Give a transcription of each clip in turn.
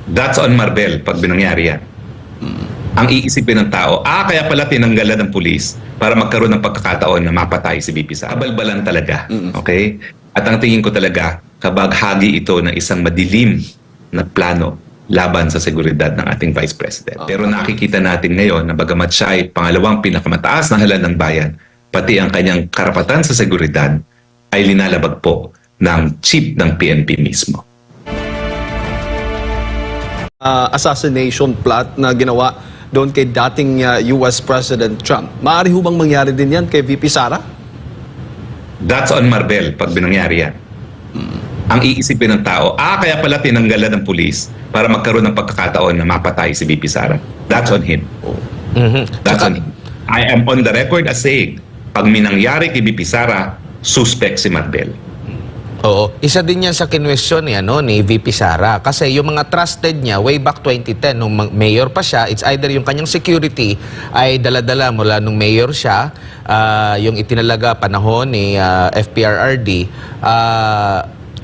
That's on Marbel pag binangyari yan. Ang iisipin ng tao, kaya pala tinanggalan ng pulis para magkaroon ng pagkakataon na mapatay si VP Sara. Kabalbalan talaga. Okay? At ang tingin ko talaga, kabaghagi ito ng isang madilim na plano laban sa seguridad ng ating Vice President. Pero nakikita natin ngayon na bagamat siya ay pangalawang pinakamataas na halal ng bayan, pati ang kanyang karapatan sa seguridad ay linalabag po ng chief ng PNP mismo. Assassination plot na ginawa doon kay dating US President Trump. Maaari ho bang mangyari din yan kay VP Sara? That's on Marbel pag binangyari yan. Ang iisipin ng tao, kaya pala tinanggalan ng pulis para magkaroon ng pagkakataon na mapatay si VP Sara. That's on him. That's on him. I am on the record as saying, pag minangyari kay VP Sara, suspect si Marbel. Oo. Isa din yan sa kinwestiyon ni VP Sara. Kasi yung mga trusted niya, way back 2010, nung mayor pa siya, it's either yung kanyang security ay dala-dala mula nung mayor siya, yung itinalaga panahon ni FPRRD,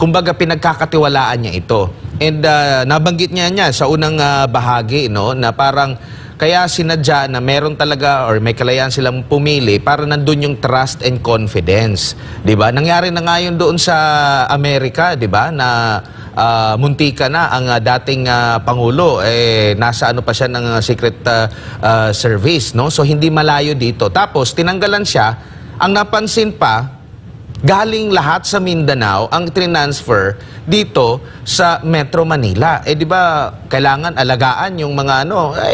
kumbaga pinagkakatiwalaan niya ito. And nabanggit niya sa unang bahagi, na parang kaya sinadya na meron talaga or may kalayaan silang pumili para nandun yung trust and confidence. Diba? Nangyari na nga yun doon sa Amerika, diba? Na muntika na ang dating Pangulo. Nasa ano pa siya ng Secret Service. No? So hindi malayo dito. Tapos tinanggalan siya. Ang napansin pa, galing lahat sa Mindanao ang transfer dito sa Metro Manila. Di ba, kailangan alagaan yung mga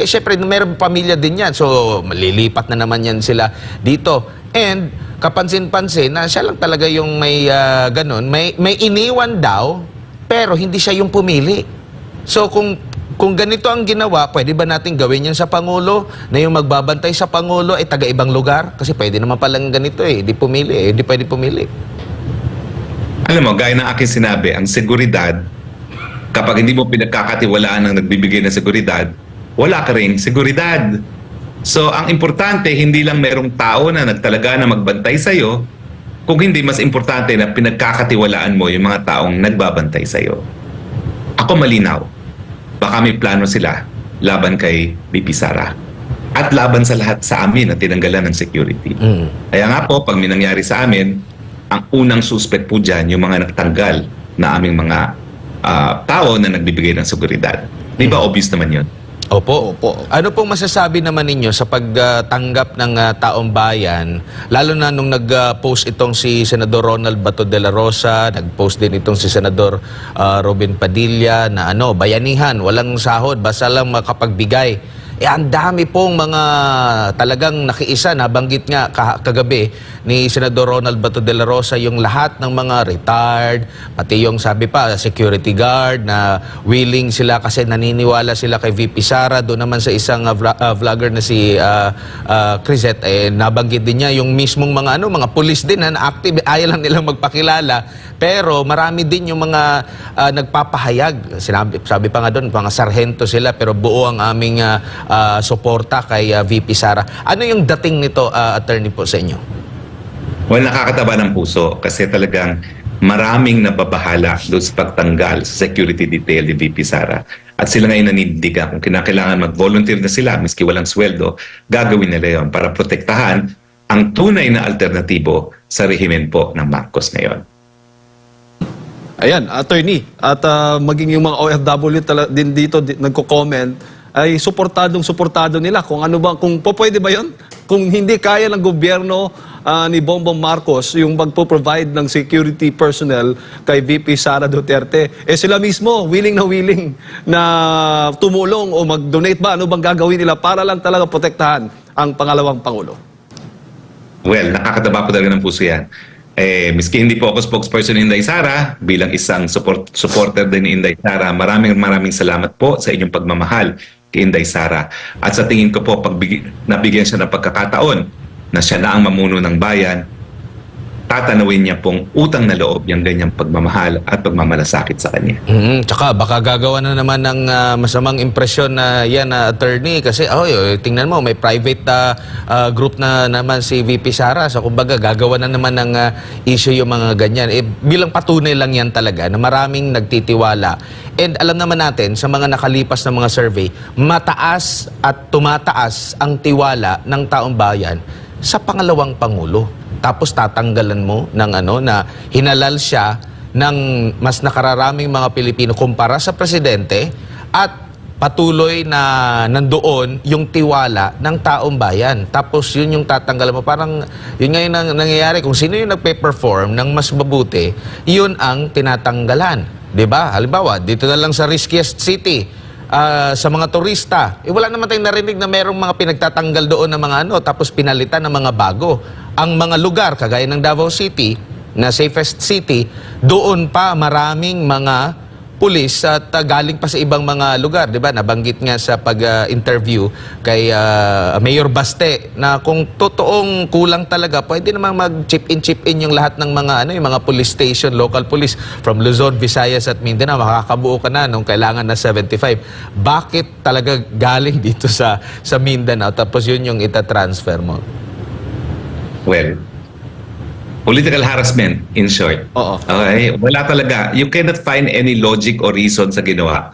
syempre, meron pamilya din yan. So, malilipat na naman yan sila dito. And, kapansin-pansin na siya lang talaga yung may ganun. May iniwan daw, pero hindi siya yung pumili. So, kung ganito ang ginawa, pwede ba natin gawin yan sa Pangulo? Na yung magbabantay sa Pangulo ay taga-ibang lugar? Kasi pwede naman palang ganito Di pumili Di pwede pumili. Alam mo, gaya ng aking sinabi, ang seguridad, kapag hindi mo pinagkakatiwalaan ng nagbibigay ng seguridad, wala ka ring seguridad. So, ang importante, hindi lang merong tao na nagtalaga na magbantay sa'yo, kung hindi, mas importante na pinagkakatiwalaan mo yung mga taong nagbabantay sa'yo. Ako malinaw. Baka may plano sila laban kay VP Sara at laban sa lahat sa amin na tinanggalan ng security. Kaya nga po, pag may nangyari sa amin, ang unang suspect po dyan, yung mga nagtanggal na aming mga tao na nagbibigay ng seguridad. Di ba obvious naman yun? Opo. Ano pong masasabi naman ninyo sa pagtanggap ng taong bayan, lalo na nung nag-post itong si Senador Ronald Bato de la Rosa, nag-post din itong si Senador Robin Padilla na bayanihan, walang sahod, basta lang makapagbigay. Ang dami pong mga talagang nakiisa, nabanggit nga kagabi ni Senador Ronald Bato de la Rosa yung lahat ng mga retired, pati yung sabi pa, security guard na willing sila kasi naniniwala sila kay VP Sara. Doon naman sa isang vlogger na si Crisette, nabanggit din niya yung mismong mga mga pulis din na active, ayaw lang nilang magpakilala. Pero marami din yung mga nagpapahayag. Sabi pa nga doon, mga sarhento sila pero buo ang aming suporta kay VP Sara. Ano yung dating nito, attorney po sa inyo? Well, nakakataba ng puso kasi talagang maraming nababahala doon sa pagtanggal sa security detail ni VP Sara. At sila ngayon nanindigan kung kinakailangan mag-volunteer na sila, miski walang sweldo, gagawin nila yun para protektahan ang tunay na alternatibo sa rehimen po ng Marcos ngayon. Ayan, attorney. At maging yung mga OFW din dito nagko-comment ay suportado nila kung ano ba, kung pwede ba yon? Kung hindi kaya ng gobyerno ni Bongbong Marcos yung magpo-provide ng security personnel kay VP Sara Duterte, sila mismo willing na tumulong o mag-donate ba? Ano bang gagawin nila para lang talaga protektahan ang pangalawang Pangulo? Well, nakakataba po talaga ng puso yan. Miski hindi po ako spokesperson ni Inday Sara, bilang isang supporter din ni Inday Sara, maraming salamat po sa inyong pagmamahal kay Inday Sara. At sa tingin ko po, pag nabigyan siya ng pagkakataon na siya na ang mamuno ng bayan, tatanawin niya pong utang na loob yung ganyang pagmamahal at pagmamalasakit sa kanya. Tsaka baka gagawa na naman ng masamang impresyon na yan na attorney kasi tingnan mo may private group na naman si VP Sara, so kumbaga gagawa na naman ng issue yung mga ganyan. Bilang patunay lang yan talaga na maraming nagtitiwala And alam naman natin, sa mga nakalipas na mga survey, mataas at tumataas ang tiwala ng taong bayan sa pangalawang Pangulo. Tapos tatanggalan mo ng na hinalal siya ng mas nakararaming mga Pilipino kumpara sa presidente at patuloy na nandoon yung tiwala ng taong bayan. Tapos yun yung tatanggalan mo. Parang yun ngayon ang nangyayari. Kung sino yung nagpe-perform ng mas mabuti, yun ang tinatanggalan. 'Di ba? Halimbawa, dito na lang sa riskiest city, sa mga turista, wala naman tayong narinig na merong mga pinagtatanggal doon ng mga tapos pinalitan ng mga bago. Ang mga lugar, kagaya ng Davao City, na safest city, doon pa maraming mga pulis at galing pa sa ibang mga lugar, 'di ba? Nabanggit nga sa pag-interview kay Mayor Baste na kung totoong kulang talaga, pwede namang mag-chip in yung lahat ng mga yung mga police station, local police from Luzon, Visayas at Mindanao, makakabuo ka na nung kailangan na 75. Bakit talaga galing dito sa Mindanao tapos yun yung ita-transfer mo? Well, political harassment, in short. Oo. Okay? Wala talaga. You cannot find any logic or reason sa ginawa.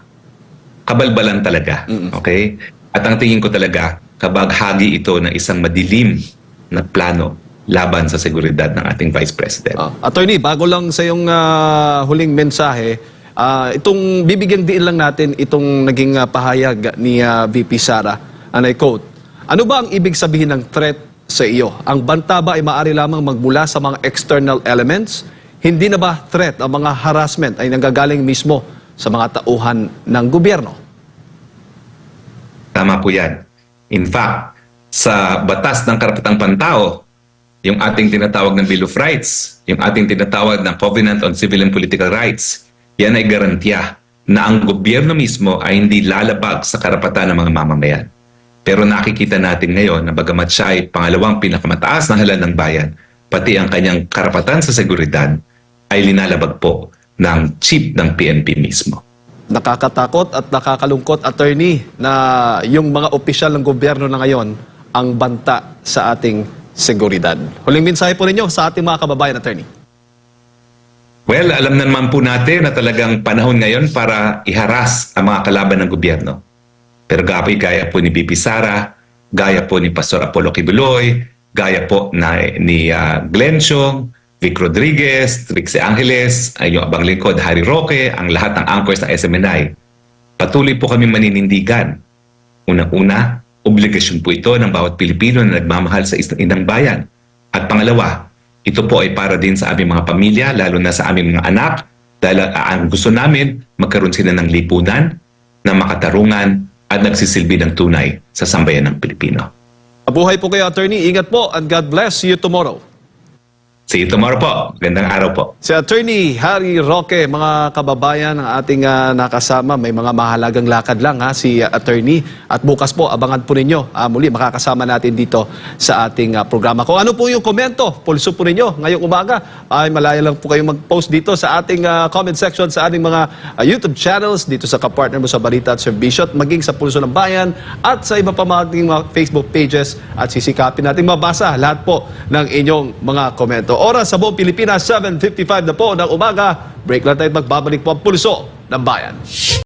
Kabalbalan talaga. Okay? At ang tingin ko talaga, kabaghagi ito ng isang madilim na plano laban sa seguridad ng ating Vice President. Attorney, bago lang sa iyong huling mensahe, itong bibigyan din lang natin itong naging pahayag ni VP Sara, and I quote, "Ano ba ang ibig sabihin ng threat sa iyo? Ang banta ba ay maaari lamang magmula sa mga external elements? Hindi na ba threat ang mga harassment ay nanggagaling mismo sa mga tauhan ng gobyerno?" Tama po yan. In fact, sa batas ng karapatang pantao, yung ating tinatawag ng Bill of Rights, yung ating tinatawag ng Covenant on Civil and Political Rights, yan ay garantiya na ang gobyerno mismo ay hindi lalabag sa karapatan ng mga mamamayan. Pero nakikita natin ngayon na bagamat siya ay pangalawang pinakamataas na halal ng bayan, pati ang kanyang karapatan sa seguridad ay linalabag po ng chief ng PNP mismo. Nakakatakot at nakakalungkot, attorney, na yung mga opisyal ng gobyerno na ngayon ang banta sa ating seguridad. Huling mensahe po ninyo sa ating mga kababayan, attorney. Well, alam na naman po natin na talagang panahon ngayon para iharas ang mga kalaban ng gobyerno. Pero gaya po ni BP Sara, gaya po ni Pastor Apollo Kibuloy, gaya po ni Glenn Chong, Vic Rodriguez, Trixie Angeles, yung abang lingkod Harry Roque, ang lahat ng anchors ng SMNI. Patuloy po kami maninindigan. Unang-una, obligasyon po ito ng bawat Pilipino na nagmamahal sa isang inang bayan. At pangalawa, ito po ay para din sa aming mga pamilya, lalo na sa aming mga anak, dahil ang gusto namin, magkaroon sila ng lipunan, ng makatarungan, at nagsisilbi ng tunay sa sambayan ng Pilipino. Mabuhay po kayo, attorney. Ingat po and God bless. See you tomorrow. See you tomorrow po. Gandang araw po. Si Attorney Harry Roque, mga kababayan ng ating nakasama, may mga mahalagang lakad lang si Attorney. At bukas po, abangan po ninyo. Muli, makakasama natin dito sa ating programa. Kung ano po yung komento, pulso po ninyo ngayong umaga, ay malaya lang po kayong mag-post dito sa ating comment section sa ating mga YouTube channels, dito sa kapartner mo sa Balita at Serbisyo, at maging sa Pulso ng Bayan, at sa iba pa mga Facebook pages, at sisikapin natin mabasa lahat po ng inyong mga komento. Oras sa buong Pilipinas, 7:55 na po ng umaga. Break lang tayo, magbabalik po ang Pulso ng Bayan.